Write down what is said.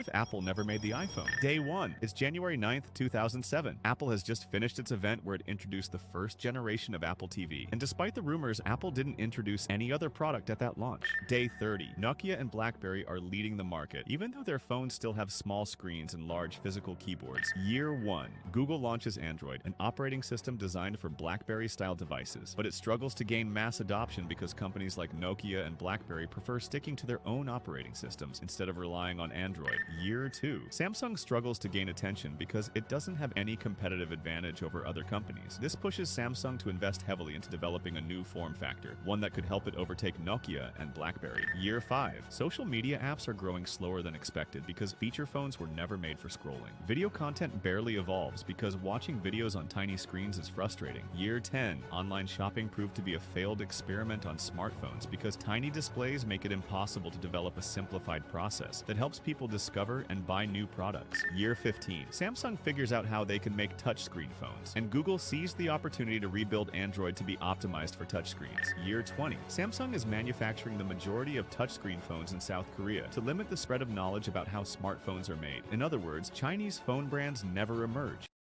If Apple never made the iPhone. Day 1 is January 9th, 2007. Apple has just finished its event where it introduced the first generation of Apple TV. And despite the rumors, Apple didn't introduce any other product at that launch. Day 30. Nokia and BlackBerry are leading the market, even though their phones still have small screens and large physical keyboards. Year 1. Google launches Android, an operating system designed for BlackBerry-style devices. But it struggles to gain mass adoption because companies like Nokia and BlackBerry prefer sticking to their own operating systems instead of relying on Android. Year 2. Samsung struggles to gain attention because it doesn't have any competitive advantage over other companies. This pushes Samsung to invest heavily into developing a new form factor, one that could help it overtake Nokia and BlackBerry. Year 5. Social media apps are growing slower than expected because feature phones were never made for scrolling. Video content barely evolves because watching videos on tiny screens is frustrating. Year 10. Online shopping proved to be a failed experiment on smartphones because tiny displays make it impossible to develop a simplified process that helps people discover and buy new products. Year 15. Samsung figures out how they can make touchscreen phones, and Google seized the opportunity to rebuild Android to be optimized for touchscreens. Year 20. Samsung is manufacturing the majority of touchscreen phones in South Korea to limit the spread of knowledge about how smartphones are made. In other words, Chinese phone brands never emerge.